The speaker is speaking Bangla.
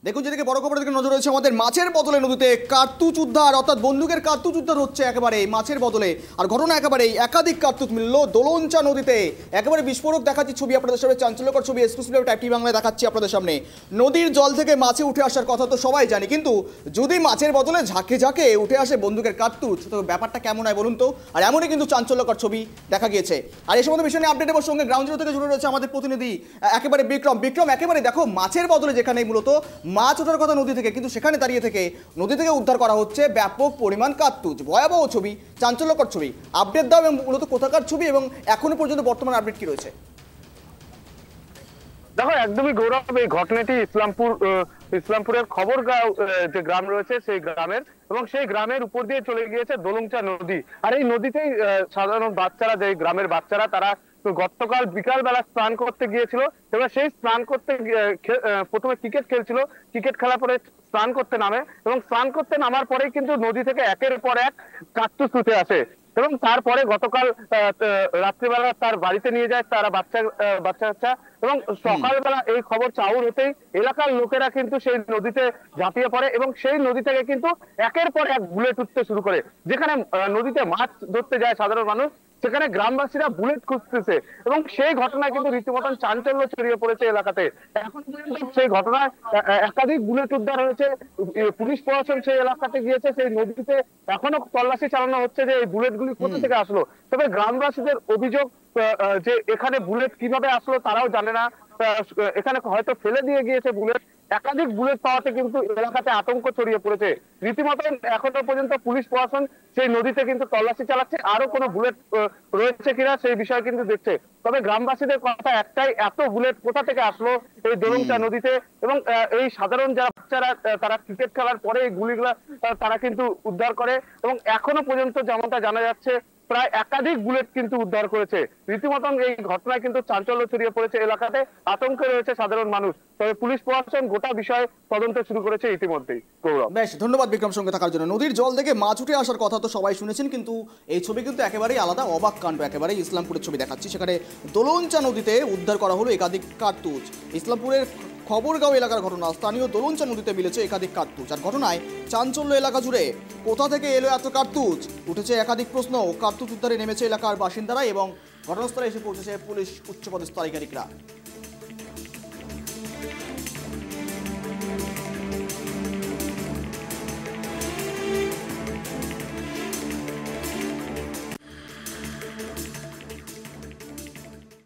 দেখুন, যেদিকে বড় খবরের দিকে নজর রয়েছে আমাদের, মাছের বদলে নদীতে কার্তুজ উদ্ধার, অর্থাৎ বন্দুকের কার্তুজ উদ্ধার হচ্ছে একেবারে মাছের বদলে। আর ঘটনা একেবারে একাধিক কার্তুজ মিলল দোলনচা নদীতে। একেবারে বিস্ফোরক দেখাচ্ছি ছবি আপনাদের সামনে, চাঞ্চল্যকর ছবি এক্সক্লুসিভ টাইপ টিভি বাংলায় দেখাচ্ছি আপনাদের সামনে। নদীর জল থেকে মাছে উঠে আসার কথা তো সবাই জানি, কিন্তু যদি মাছের বদলে ঝাঁকে ঝাঁকে উঠে আসে বন্দুকের কার্তুজ, তো ব্যাপারটা কেমন হয় বলুন তো। আর এমনই কিন্তু চাঞ্চল্যকর ছবি দেখা গিয়েছে। আর এই সমস্ত বিষয় নিয়ে আপডেট দেওয়ার সঙ্গে গ্রাউন্ড জিরো থেকে জুড়ে রয়েছে আমাদের প্রতিনিধি একেবারে বিক্রম। একেবারে দেখো, মাছের বদলে যেখানে মূলত মাছ ওঠার কথা নদী থেকে, কিন্তু সেখানে দাঁড়িয়ে থেকে নদী থেকে উদ্ধার করা হচ্ছে ব্যাপক পরিমাণ কার্তুজ। ভয়াবহ ছবি, চাঞ্চল্যকর ছবি। আপডেট দাও এবং মূলত কোথাকার ছবি এবং এখনো পর্যন্ত বর্তমান আপডেট কি রয়েছে। দেখো, একদমই গৌরব, এই ঘটনাটি ইসলামপুরের খবরগাঁও যে গ্রাম রয়েছে সেই গ্রামের, এবং সেই গ্রামের উপর দিয়ে চলে গিয়েছে দোলংচা নদী। আর এই নদীতেই সাধারণ বাচ্চারা, যে গ্রামের বাচ্চারা, তারা গতকাল বিকাল বেলা স্নান করতে গিয়েছিল। এবার সেই স্নান করতে প্রথমে ক্রিকেট খেলছিল, ক্রিকেট খেলার পরে স্নান করতে নামে, এবং স্নান করতে নামার পরেই কিন্তু নদী থেকে একের পর এক কার্তুজ উঠে আসে। এবং তারপরে গতকাল রাত্রিবেলা তার বাড়িতে নিয়ে যায় তারা বাচ্চা, এবং সকালবেলা এই খবর চাউর হতেই এলাকার লোকেরা কিন্তু সেই নদীতে ঝাঁপিয়ে পড়ে, এবং সেই নদী থেকে কিন্তু একের পর এক বুলেট উঠতে শুরু করে। যেখানে নদীতে মাছ ধরতে যায় সাধারণ মানুষ, সেখানে গ্রামবাসীরা বুলেট খুঁজতেছে, এবং সেই ঘটনায় কিন্তু রীতিমতন চাঞ্চল্য ছড়িয়ে পড়েছে এলাকাতে। এখন পর্যন্ত সেই ঘটনায় একাধিক বুলেট উদ্ধার হয়েছে। পুলিশ প্রশাসন সেই এলাকাতে গিয়েছে, সেই নদীতে এখনো তল্লাশি চালানো হচ্ছে যে এই বুলেট গুলি কোথা থেকে আসলো। তবে গ্রামবাসীদের অভিযোগ যে এখানে বুলেট কিভাবে আসলো তারাও জানে না। এখানে হয়তো ফেলে দিয়ে গিয়েছে বুলেট। একাধিক বুলেট পাওয়াতে কিন্তু এলাকাতে আতঙ্ক ছড়িয়ে পড়েছে রীতিমতন। এখনো পর্যন্ত পুলিশ প্রশাসন সেই নদীতে কিন্তু তল্লাশি চালাচ্ছে, আরো কোনো বুলেট রয়েছে কিনা সেই বিষয়ে কিন্তু দেখছে। তবে গ্রামবাসীদের কথা একটাই, এত বুলেট কোথা থেকে আসলো এই দোলংচা নদীতে, এবং এই সাধারণ যারা বাচ্চারা তারা ক্রিকেট খেলার পরে এই গুলিগুলা তারা কিন্তু উদ্ধার করে, এবং এখনো পর্যন্ত যেমনটা জানা যাচ্ছে প্রায় একাধিক বুলেট কিন্তু উদ্ধার করেছে। রীতিমতন এই ঘটনায় কিন্তু চাঞ্চল্য ছড়িয়ে পড়েছে এলাকাতে, আতঙ্কে রয়েছে সাধারণ মানুষ। তবে পুলিশ প্রশাসন গোটা বিষয়ে তদন্ত শুরু করেছে ইতিমধ্যেই। গৌরব, বেশ ধন্যবাদ বিক্রম সঙ্গে থাকার জন্য। নদীর জল থেকে মাছ উঠে আসার কথা তো সবাই শুনেছেন, কিন্তু এই ছবি কিন্তু একেবারেই আলাদা, অবাক কাণ্ড। একেবারেই ইসলামপুরের ছবি দেখাচ্ছি, সেখানে দোলনচা নদীতে উদ্ধার করা হলো একাধিক কার্তুজ। ইসলামপুরের খবরগাঁও এলাকার ঘটনা, স্থানীয় দোলনচা নদীতে মিলেছে একাধিক কার্তুজ। আর ঘটনায় চাঞ্চল্য এলাকা জুড়ে। কোথা থেকে এলো এত কার্তুজ, উঠেছে একাধিক প্রশ্ন। কার্তুজ উদ্ধারে নেমেছে এলাকার বাসিন্দারা এবং ঘটনাস্থলে এসে পৌঁছেছে পুলিশ উচ্চপদস্থ আধিকারিকরা।